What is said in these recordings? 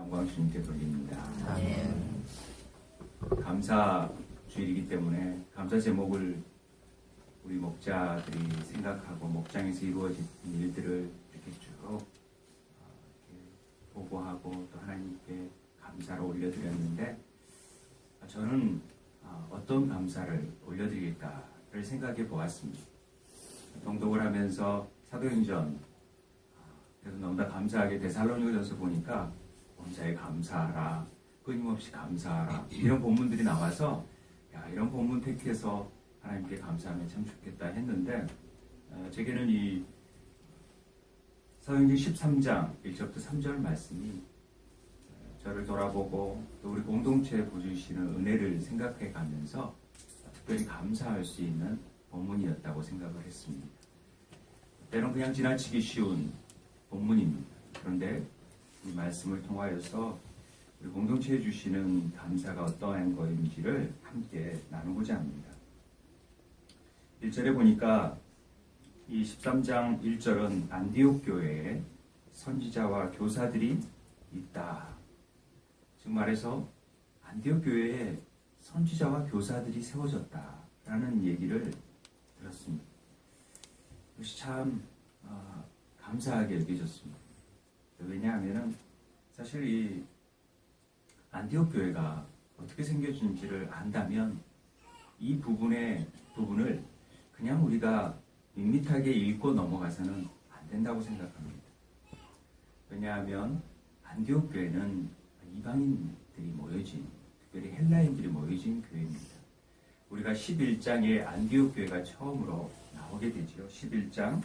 영광 주님께 돌립니다. 아멘. 감사 주일이기 때문에 감사 제목을 우리 목자들이 생각하고 목장에서 이루어진 일들을 이렇게 쭉 이렇게 보고하고 또 하나님께 감사를 올려드렸는데, 저는 어떤 감사를 올려드릴까를 생각해 보았습니다. 동독을 하면서 사도행전, 그래서 너무나 감사하게 데살로니가전서 보니까 범사에 감사하라, 끊임없이 감사하라, 이런 본문들이 나와서 이런 본문 택해서 하나님께 감사하면 참 좋겠다 했는데, 제게는 이 사도행전 13장 1절부터 3절 말씀이 저를 돌아보고 또 우리 공동체에 보여주시는 은혜를 생각해 가면서 특별히 감사할 수 있는 본문이었다고 생각을 했습니다. 때론 그냥 지나치기 쉬운 본문입니다. 그런데 이 말씀을 통하여서 우리 공동체에 주시는 감사가 어떠한 것인지를 함께 나누고자 합니다. 1절에 보니까 이 13장 1절은 안디옥 교회에 선지자와 교사들이 있다. 즉 말해서 안디옥 교회에 선지자와 교사들이 세워졌다라는 얘기를 들었습니다. 이것이 참 감사하게 여겨졌습니다. 왜냐하면 사실 이 안디옥 교회가 어떻게 생겨진지를 안다면 이 부분을 그냥 우리가 밋밋하게 읽고 넘어가서는 안 된다고 생각합니다. 왜냐하면 안디옥 교회는 이방인들이 모여진, 특별히 헬라인들이 모여진 교회입니다. 우리가 11장에 안디옥 교회가 처음으로 나오게 되죠. 11장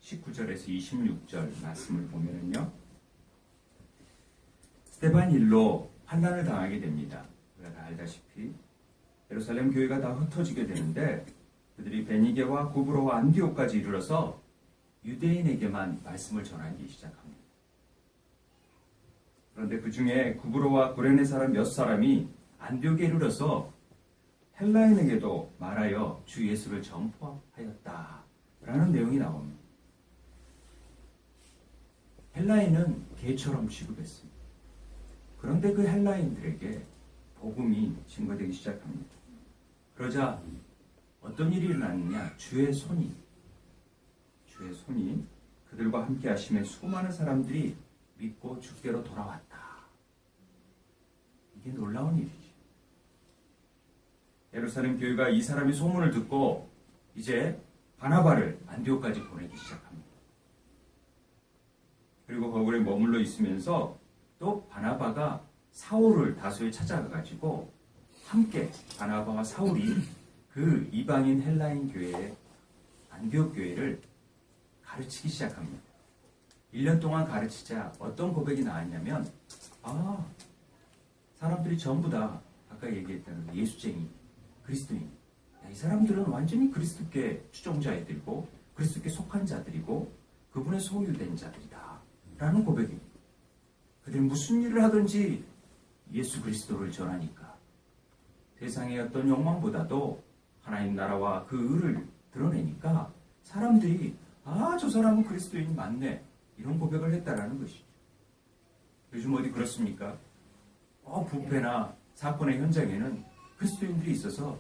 19절에서 26절 말씀을 보면은요, 스데반 일로 환난을 당하게 됩니다. 우리가 다 알다시피 예루살렘 교회가 다 흩어지게 되는데, 그들이 베니게와 구브로와 안디옥까지 이르러서 유대인에게만 말씀을 전하기 시작합니다. 그런데 그 중에 구브로와 구레네 사람 몇 사람이 안디옥에 이르러서 헬라인에게도 말하여 주 예수를 전파하였다라는 내용이 나옵니다. 헬라인은 개처럼 취급했습니다. 그런데 그 헬라인들에게 복음이 증거되기 시작합니다. 그러자 어떤 일이 일어났느냐? 주의 손이 그들과 함께 하심에 수많은 사람들이 믿고 주께로 돌아왔다. 이게 놀라운 일이죠. 예루살렘 교회가 이 사람의 소문을 듣고 이제 바나바를 안디옥까지 보내기 시작합니다. 그리고 거기에 머물러 있으면서 또 바나바가 사울을 다소에 찾아가가지고 함께 바나바와 사울이 그 이방인 헬라인 교회의 안디옥 교회를 가르치기 시작합니다. 1년 동안 가르치자 어떤 고백이 나왔냐면, 사람들이 전부 다 아까 얘기했던 예수쟁이, 그리스도인, 이 사람들은 완전히 그리스도께 추종자애들이고 그리스도께 속한 자들이고 그분의 소유된 자들이다 라는 고백입니다. 그들이 무슨 일을 하든지 예수 그리스도를 전하니까 세상의 어떤 욕망보다도 하나님 나라와 그 의를 드러내니까 사람들이 저 사람은 그리스도인이 맞네, 이런 고백을 했다라는 것이죠. 요즘 어디 그렇습니까? 부패나 사건의 현장에는 그리스도인들이 있어서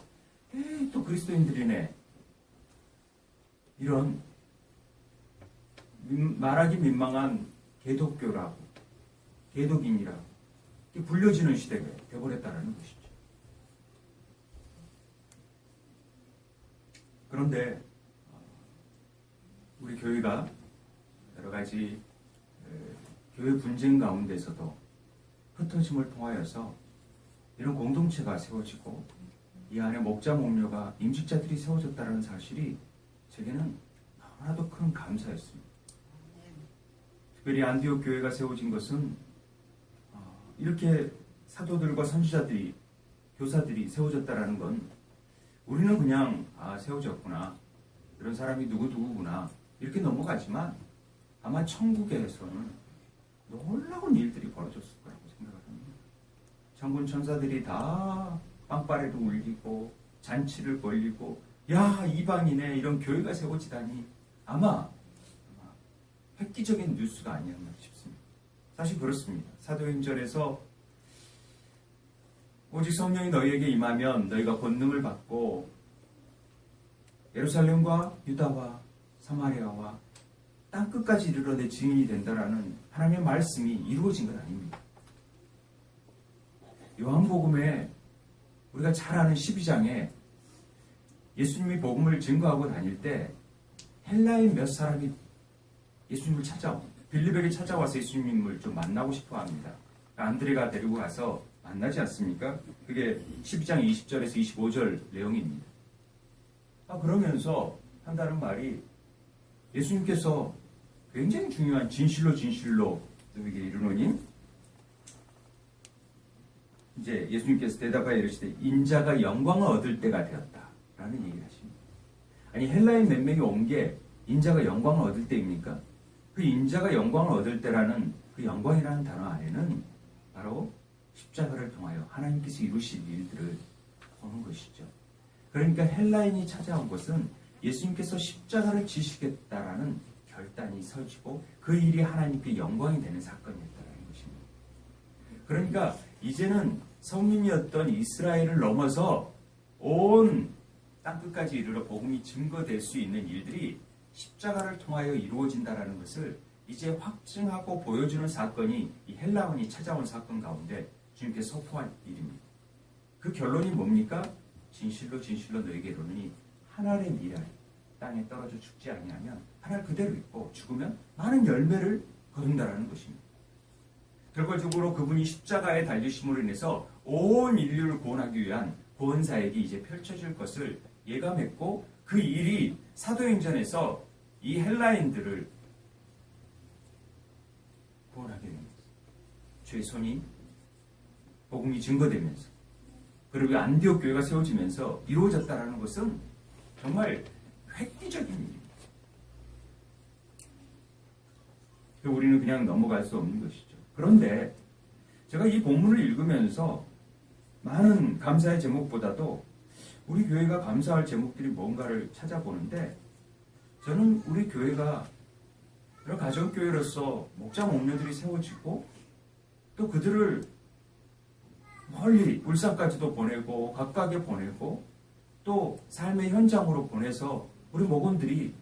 또 그리스도인들이네, 이런 말하기 민망한 개독교라고, 개독인이라고 불려지는 시대가 되어버렸다는 것이죠. 그런데 우리 교회가 여러 가지 교회 분쟁 가운데서도 흩어짐을 통하여서 이런 공동체가 세워지고 이 안에 목자 목녀가 임직자들이 세워졌다는 사실이 제게는 너무나도 큰 감사였습니다. 특별히 안디옥 교회가 세워진 것은 이렇게 사도들과 선지자들이, 교사들이 세워졌다라는 건 우리는 그냥 세워졌구나, 이런 사람이 누구누구구나 이렇게 넘어가지만 아마 천국에서는 놀라운 일들이 벌어졌을 거라고 생각을 합니다. 천군 천사들이 다 빵빠레도 울리고 잔치를 벌리고 이방인의 이런 교회가 세워지다니 아마 획기적인 뉴스가 아니었나 싶습니다. 사실 그렇습니다. 사도행전에서 오직 성령이 너희에게 임하면 너희가 권능을 받고 예루살렘과 유다와 사마리아와 땅끝까지 이르러 내 증인이 된다라는 하나님의 말씀이 이루어진 건 아닙니다. 요한복음에 우리가 잘 아는 12장에 예수님이 복음을 증거하고 다닐 때 헬라인 몇 사람이 예수님을 빌립에게 찾아와서 예수님을 좀 만나고 싶어 합니다. 안드레가 데리고 가서 만나지 않습니까? 그게 12장 20절에서 25절 내용입니다. 그러면서 한다는 말이 예수님께서 굉장히 중요한 진실로 너에게 이르노니 이제 예수님께서 대답하여 이르시되 인자가 영광을 얻을 때가 되었다라는 얘기를 하십니다. 아니 헬라인 몇 명이 온 게 인자가 영광을 얻을 때입니까? 그 인자가 영광을 얻을 때라는 그 영광이라는 단어 안에는 바로 십자가를 통하여 하나님께서 이루실 일들을 보는 것이죠. 그러니까 헬라인이 찾아온 것은 예수님께서 십자가를 지시겠다라는 결단이 서지고 그 일이 하나님께 영광이 되는 사건이었다는 것입니다. 그러니까 이제는 성민이었던 이스라엘을 넘어서 온 땅끝까지 이르러 복음이 증거될 수 있는 일들이 십자가를 통하여 이루어진다는 것을 이제 확증하고 보여주는 사건이 이 헬라원이 찾아온 사건 가운데 주님께서 선포한 일입니다. 그 결론이 뭡니까? 진실로 너에게 이르노니 한 알의 미랄 땅에 떨어져 죽지 아니하면 한 알 그대로 있고 죽으면 많은 열매를 거둔다라는 것입니다. 결과적으로 그분이 십자가에 달리심으로 인해서 온 인류를 구원하기 위한 구원사역이 이제 펼쳐질 것을 예감했고 그 일이 사도행전에서 이 헬라인들을 구원하게 됩니다. 주의 손이 복음이 증거되면서 그리고 안디옥 교회가 세워지면서 이루어졌다는 것은 정말 획기적인 일입니다. 우리는 그냥 넘어갈 수 없는 것이죠. 그런데 제가 이 본문을 읽으면서 많은 감사의 제목보다도 우리 교회가 감사할 제목들이 뭔가를 찾아보는데 저는 우리 교회가 여러 가정교회로서 목자 목녀들이 세워지고 또 그들을 멀리 울산까지도 보내고 각각에 보내고 또 삶의 현장으로 보내서 우리 목원들이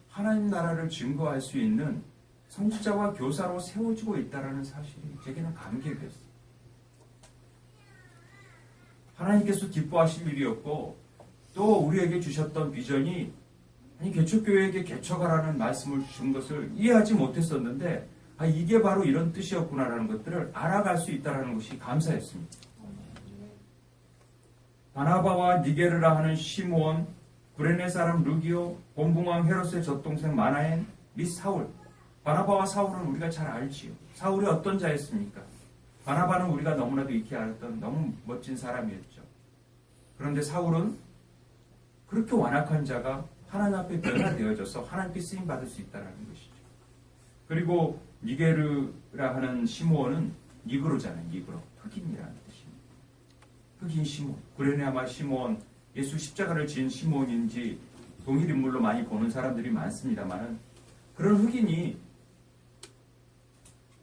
하나님 나라를 증거할 수 있는 선지자와 교사로 세워지고 있다는 사실이 제게는 감격이었어요. 하나님께서 기뻐하실 일이었고 또 우리에게 주셨던 비전이 개척교회에게 개척하라는 말씀을 주신 것을 이해하지 못했었는데 이게 바로 이런 뜻이었구나라는 것들을 알아갈 수 있다는 것이 감사했습니다. 바나바와 니게르라 하는 시므온, 구레네 사람 루기오, 곤붕왕 헤롯의 젖동생 마나엔 및 사울. 바나바와 사울은 우리가 잘 알지요. 사울이 어떤 자였습니까? 바나바는 우리가 너무나도 익히 알았던 너무 멋진 사람이었죠. 그런데 사울은 그렇게 완악한 자가 하나님 앞에 변화되어져서 하나님께 쓰임받을 수 있다는 것이죠. 그리고 니게르라 하는 시므온은 니그로잖아요. 니그로. 흑인이라는 뜻입니다. 흑인 시므온. 구레네 아마 시므온, 예수 십자가를 지은 시므온인지 동일 인물로 많이 보는 사람들이 많습니다만 그런 흑인이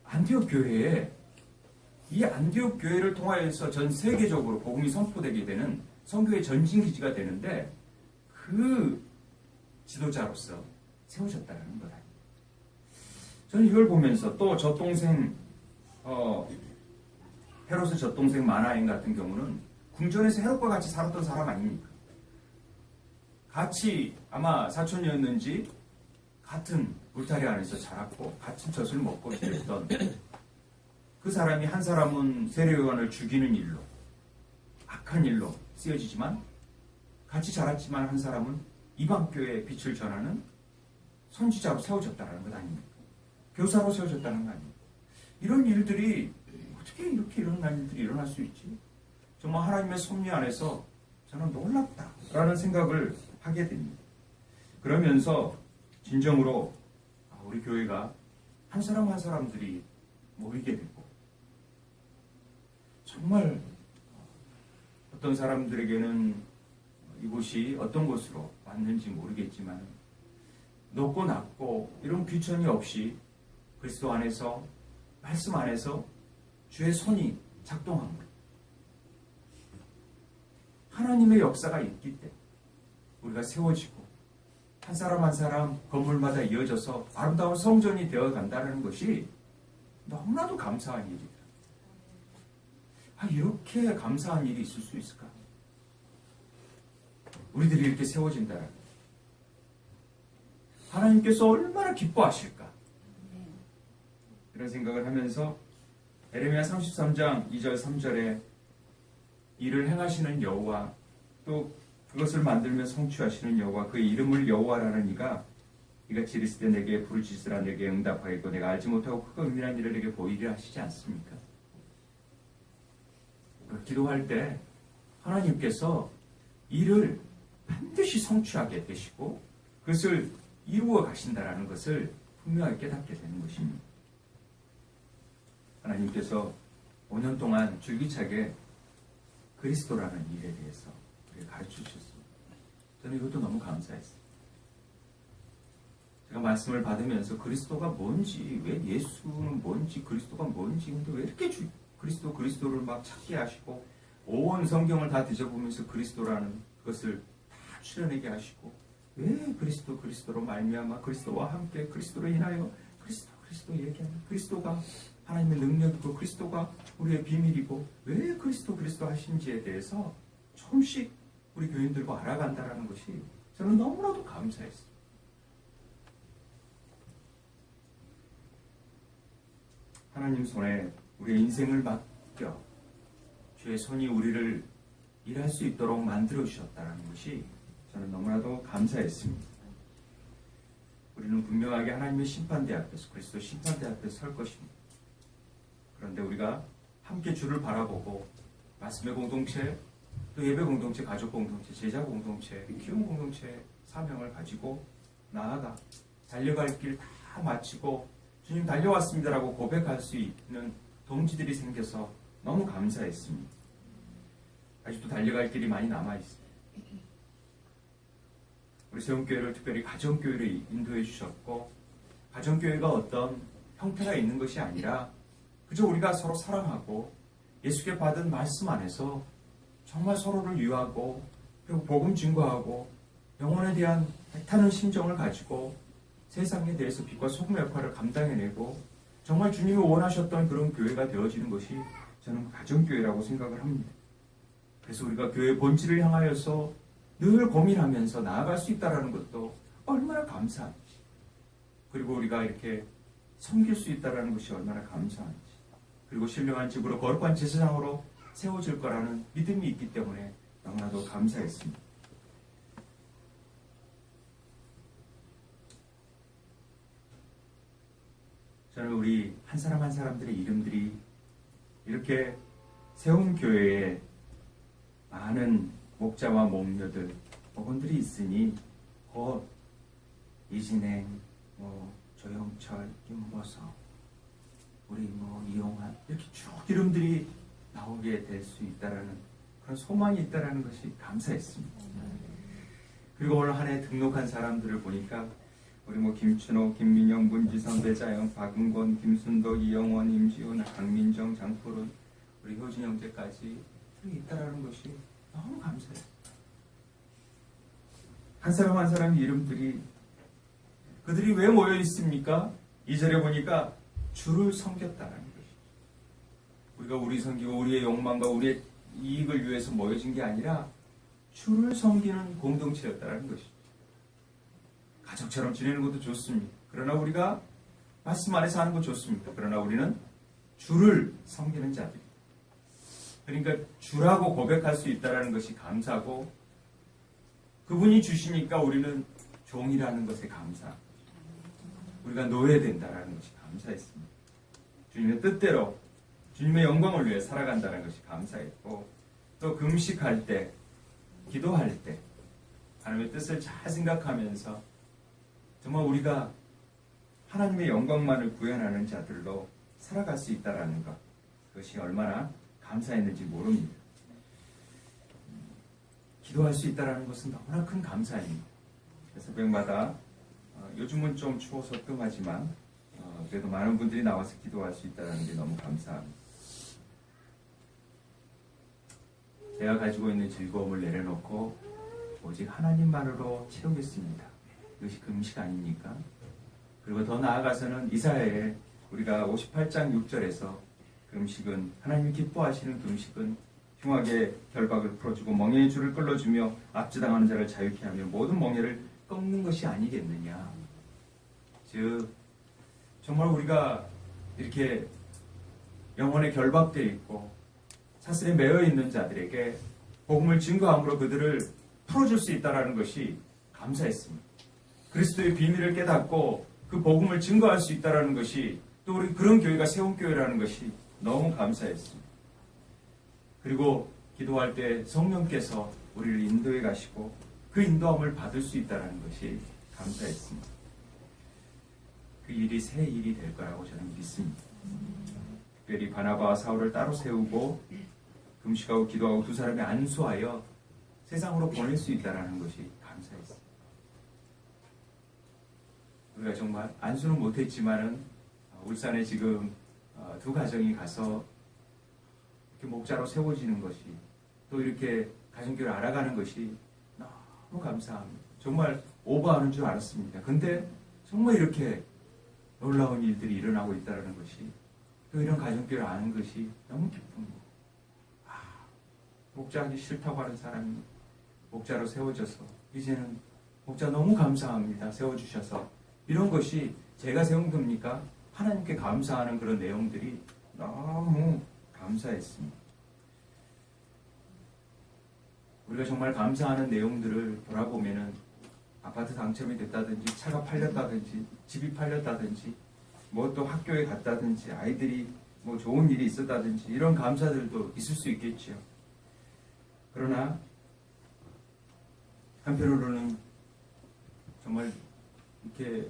안디옥 교회에 이 안디옥 교회를 통하여서 전 세계적으로 복음이 선포되게 되는 선교의 전진기지가 되는데 그 지도자로서 세워졌다는 거다. 저는 이걸 보면서 또 젖동생 헤롯의 젖동생 마나엔 같은 경우는 궁전에서 헤롯과 같이 살았던 사람 아닙니까? 같이 아마 사촌이었는지 같은 울타리 안에서 자랐고 같은 젖을 먹고 지냈던 그 사람이 한 사람은 세례요한을 죽이는 일로 악한 일로 쓰여지지만 같이 자랐지만 한 사람은 이방교회의 빛을 전하는 선지자로 세워졌다는 것 아닙니까? 교사로 세워졌다는 거 아닙니까? 이런 일들이 어떻게 이렇게 일어날 일들이 일어날 수 있지? 정말 하나님의 섭리 안에서 저는 놀랍다라는 생각을 하게 됩니다. 그러면서 진정으로 우리 교회가 한 사람 한 사람들이 모이게 되고 정말 어떤 사람들에게는 이곳이 어떤 곳으로 왔는지 모르겠지만 높고 낮고 이런 귀천이 없이 그리스도 안에서 말씀 안에서 주의 손이 작동한 거예요. 하나님의 역사가 있기 때문에 우리가 세워지고 한 사람 한 사람 건물마다 이어져서 아름다운 성전이 되어 간다는 것이 너무나도 감사한 일이다. 이렇게 감사한 일이 있을 수 있을까? 우리들이 이렇게 세워진다는 하나님께서 얼마나 기뻐하실까? 이런 생각을 하면서 에레미야 33장 2절 3절에 이를 행하시는 여호와 또 그것을 만들며 성취하시는 여호와 그의 이름을 여호와라는 이가 이같이 이르시되 내게 부르짖으라 내게 응답하겠고 내가 알지 못하고 크고 은밀한 일을 내게 보이리라 하시지 않습니까? 기도할 때 하나님께서 일을 반드시 성취하게 되시고 그것을 이루어 가신다라는 것을 분명하게 깨닫게 되는 것입니다. 하나님께서 5년 동안 줄기차게 그리스도라는 일에 대해서 우리가 가르쳐 주셨습니다. 저는 이것도 너무 감사했어요. 제가 말씀을 받으면서 그리스도가 뭔지, 왜 예수는 뭔지, 그리스도가 뭔지, 근데 왜 이렇게 그리스도를 막 찾게 하시고 온 성경을 다 뒤져보면서 그리스도라는 그것을 다 추려내게 하시고 왜 그리스도로 말미암아 그리스도와 함께 그리스도로 인하여 그리스도 얘기하는 그리스도가 하나님의 능력이고 그리스도가 우리의 비밀이고 왜 그리스도 하신지에 대해서 조금씩 우리 교인들과 알아간다는 것이 저는 너무나도 감사했어요. 하나님 손에 우리의 인생을 맡겨 주의 손이 우리를 일할 수 있도록 만들어 주셨다는 것이 저는 너무나도 감사했습니다. 우리는 분명하게 하나님의 심판대 앞에서 그리스도 심판대 앞에 설 것입니다. 그런데 우리가 함께 주를 바라보고 말씀의 공동체, 또 예배 공동체, 가족 공동체, 제자 공동체, 키움 공동체 사명을 가지고 나아가 달려갈 길 다 마치고 주님 달려왔습니다라고 고백할 수 있는 동지들이 생겨서 너무 감사했습니다. 아직도 달려갈 길이 많이 남아있습니다. 우리 세움교회를 특별히 가정교회로 인도해 주셨고 가정교회가 어떤 형태가 있는 것이 아니라 그저 우리가 서로 사랑하고 예수께 받은 말씀 안에서 정말 서로를 위하고 그리고 복음 증거하고 영혼에 대한 애타는 심정을 가지고 세상에 대해서 빛과 소금 역할을 감당해내고 정말 주님이 원하셨던 그런 교회가 되어지는 것이 저는 가정교회라고 생각을 합니다. 그래서 우리가 교회의 본질을 향하여서 늘 고민하면서 나아갈 수 있다는 것도 얼마나 감사한지, 그리고 우리가 이렇게 섬길 수 있다는 것이 얼마나 감사한지, 그리고 신령한 집으로 거룩한 제사장으로 세워질 거라는 믿음이 있기 때문에 너무나도 감사했습니다. 저는 우리 한 사람 한 사람들의 이름들이 이렇게 세움교회에 많은 목자와 목녀들, 어른들이 있으니 곧 이진행, 조영철, 김보석, 우리 이용환 이렇게 쭉 이름들이 나오게 될 수 있다라는 그런 소망이 있다라는 것이 감사했습니다. 그리고 오늘 한 해 등록한 사람들을 보니까 우리 김춘호, 김민영, 문지성, 배자영, 박은권, 김순도, 이영원, 임지훈, 강민정, 장푸른, 우리 효진 형제까지 있다라는 것이 너무 감사해요. 한 사람 한 사람 이름들이 그들이 왜 모여 있습니까? 2절에 보니까 주를 섬겼다는 것이죠. 우리가 우리 섬기고 우리의 욕망과 우리의 이익을 위해서 모여진 게 아니라 주를 섬기는 공동체였다는 것이죠. 가족처럼 지내는 것도 좋습니다. 그러나 우리가 말씀 안에서 하는 것 좋습니다. 그러나 우리는 주를 섬기는 자들. 그러니까 주라고 고백할 수 있다는 것이 감사고 그분이 주시니까 우리는 종이라는 것에 감사. 우리가 노예된다는 것이 감사했습니다. 주님의 뜻대로 주님의 영광을 위해 살아간다는 것이 감사했고 또 금식할 때, 기도할 때 하나님의 뜻을 잘 생각하면서 정말 우리가 하나님의 영광만을 구현하는 자들로 살아갈 수 있다는 것, 그것이 얼마나 감사했는지 모릅니다. 기도할 수 있다는 것은 너무나 큰 감사입니다. 새벽마다 요즘은 좀 추워서 뜸하지만 그래도 많은 분들이 나와서 기도할 수 있다는 게 너무 감사합니다. 제가 가지고 있는 즐거움을 내려놓고 오직 하나님만으로 채우겠습니다. 이것이 금식 아닙니까? 그리고 더 나아가서는 이사야에 우리가 58장 6절에서 금식은 하나님이 기뻐하시는 금식은 흉악의 결박을 풀어주고 멍에의 줄을 끌어주며 압제당하는 자를 자유케 하며 모든 멍에를 꺾는 것이 아니겠느냐. 즉 정말 우리가 이렇게 영혼에 결박되어 있고 사슬에 매여 있는 자들에게 복음을 증거함으로 그들을 풀어줄 수 있다는 것이 감사했습니다. 그리스도의 비밀을 깨닫고 그 복음을 증거할 수 있다는 것이 또 우리 그런 교회가 세움교회라는 것이 너무 감사했습니다. 그리고 기도할 때 성령께서 우리를 인도해 가시고 그 인도함을 받을 수 있다는 것이 감사했습니다. 그 일이 새 일이 될 거라고 저는 믿습니다. 특별히 바나바와 사울을 따로 세우고 금식하고 기도하고 두 사람이 안수하여 세상으로 보낼 수 있다는 것이 감사했습니다. 우리가 정말 안수는 못했지만은 울산에 지금 두 가정이 가서 이렇게 목자로 세워지는 것이 또 이렇게 가정교회를 알아가는 것이 너무 감사합니다. 정말 오버하는 줄 알았습니다. 근데 정말 이렇게 놀라운 일들이 일어나고 있다는 것이 또 이런 가정교회를 아는 것이 너무 기쁩니다. 목자하기 싫다고 하는 사람이 목자로 세워져서 이제는 목자 너무 감사합니다. 세워주셔서 이런 것이 제가 세운 겁니까? 하나님께 감사하는 그런 내용들이 너무 감사했습니다. 우리가 정말 감사하는 내용들을 돌아보면은 아파트 당첨이 됐다든지 차가 팔렸다든지 집이 팔렸다든지 뭐 또 학교에 갔다든지 아이들이 뭐 좋은 일이 있었다든지 이런 감사들도 있을 수 있겠죠. 그러나 한편으로는 정말 이렇게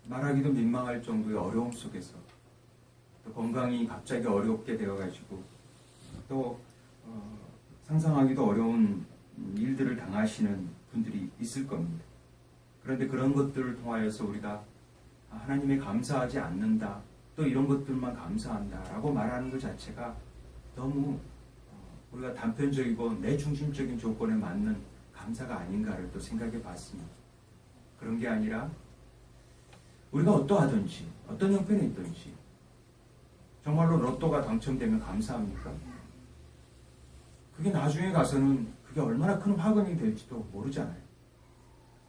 말하기도 민망할 정도의 어려움 속에서 또 건강이 갑자기 어렵게 되어가지고 또 상상하기도 어려운 일들을 당하시는 분들이 있을 겁니다. 그런데 그런 것들을 통하여서 우리가 하나님에 감사하지 않는다, 또 이런 것들만 감사한다라고 말하는 것 자체가 너무 우리가 단편적이고 내중심적인 조건에 맞는 감사가 아닌가를 또 생각해 봤습니다. 그런 게 아니라 우리가 어떠하든지 어떤 형편에 있든지 정말로 로또가 당첨되면 감사합니까? 그게 나중에 가서는 그게 얼마나 큰 화근이 될지도 모르잖아요.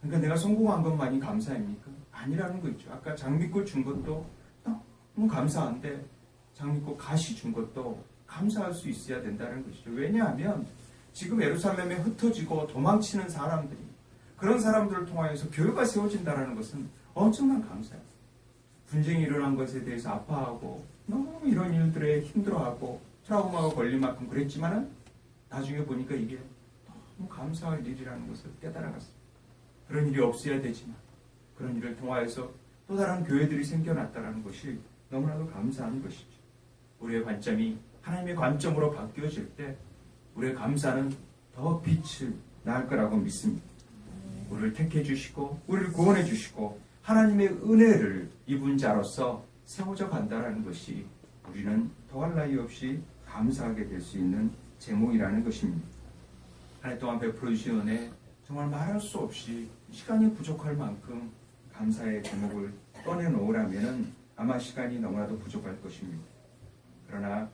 그러니까 내가 성공한 것만이 감사입니까? 아니라는 거 있죠. 아까 장미꽃 준 것도 너무 감사한데 장미꽃 가시 준 것도 감사할 수 있어야 된다는 것이죠. 왜냐하면 지금 예루살렘에 흩어지고 도망치는 사람들이 그런 사람들을 통하여서 교회가 세워진다는 것은 엄청난 감사예요. 분쟁이 일어난 것에 대해서 아파하고 너무 이런 일들에 힘들어하고 트라우마가 걸릴 만큼 그랬지만은 나중에 보니까 이게 너무 감사할 일이라는 것을 깨달아갔습니다. 그런 일이 없어야 되지만 그런 일을 통하여서 또 다른 교회들이 생겨났다는 것이 너무나도 감사한 것이죠. 우리의 관점이 하나님의 관점으로 바뀌어질 때 우리의 감사는 더 빛을 날 거라고 믿습니다. 우리를 택해 주시고 우리를 구원해 주시고 하나님의 은혜를 입은 자로서 세워져 간다는 것이 우리는 더할 나위 없이 감사하게 될 수 있는 제목이라는 것입니다. 한 해 동안 베풀어 주신 은혜 정말 말할 수 없이 시간이 부족할 만큼 감사의 제목을 꺼내놓으라면 아마 시간이 너무나도 부족할 것입니다. 그러나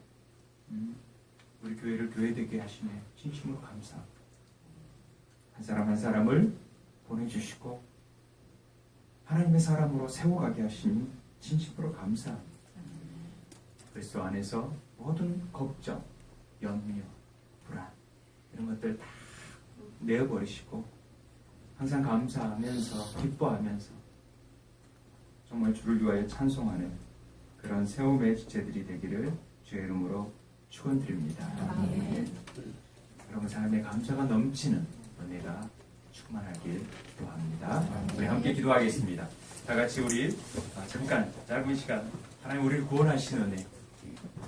우리 교회를 교회되게 하시네 진심으로 감사합니다. 한 사람 한 사람을 보내주시고 하나님의 사람으로 세워가게 하시니 진심으로 감사합니다. 그리스도 안에서 모든 걱정, 염려, 불안 이런 것들 다 내어버리시고 항상 감사하면서 기뻐하면서 정말 주를 위하여 찬송하는 그런 세움의 지체들이 되기를 주의 이름으로 축원드립니다. 여러분 삶에 감사가 넘치는 은혜가 충만하길 기도합니다. 우리 함께 기도하겠습니다. 다 같이 우리 잠깐 짧은 시간 하나님 우리를 구원하시는 은혜,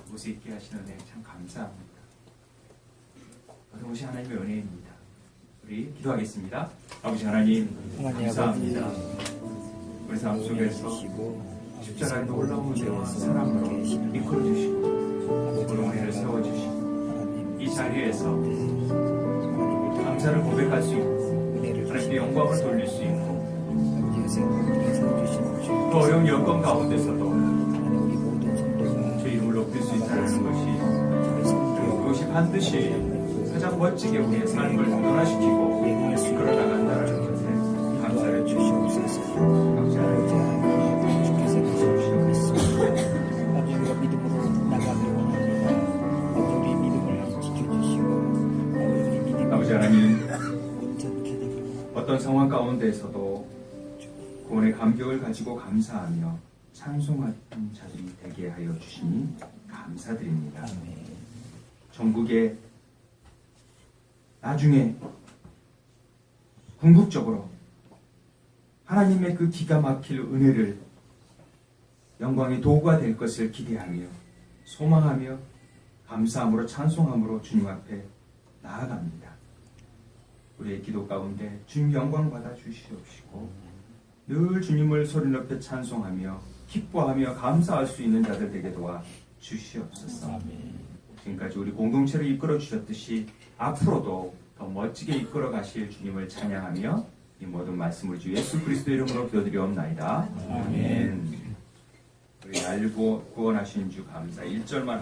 이곳에 있게 하시는 은혜 참 감사합니다. 모든 것이 하나님의 은혜입니다. 우리 기도하겠습니다. 아버지 하나님 감사합니다. 우리 삶 속에서 십자가의 놀라운 은혜와 사랑으로 이끌어 주시고 오늘 우리를 세워 주시고 이 자리에서 감사를 고백할 수 있고 하나님께 영광을 돌릴 수 있고 또 어려운 여건 가운데서도 주 이름을 높일 수 있다는 것이 그것이 반드시 가장 멋지게 우리의 삶을 변화시키고 이끌어 나간다는 것에 감사를 주시옵소서. 주께서 주시옵소서. 우리가 믿음으로 나가기 원합니다. 우리 믿음을 지켜주시고 아버지 하나님, 어떤 상황 가운데서도 구원의 감격을 가지고 감사하며 찬송하는 자들이 되게 하여 주시니 감사드립니다. 전국에 나중에 궁극적으로 하나님의 그 기가 막힐 은혜를 영광의 도구가 될 것을 기대하며 소망하며 감사함으로 찬송함으로 주님 앞에 나아갑니다. 우리의 기도 가운데 주님 영광 받아 주시옵시고 늘 주님을 소리 높여 찬송하며 기뻐하며 감사할 수 있는 자들 되게 도와 주시옵소서. 지금까지 우리 공동체를 이끌어 주셨듯이 앞으로도 더 멋지게 이끌어 가실 주님을 찬양하며 이 모든 말씀을 주 예수 그리스도 이름으로 기도드리옵나이다. 아멘. 우리 알고 구원하신 주 감사 1절만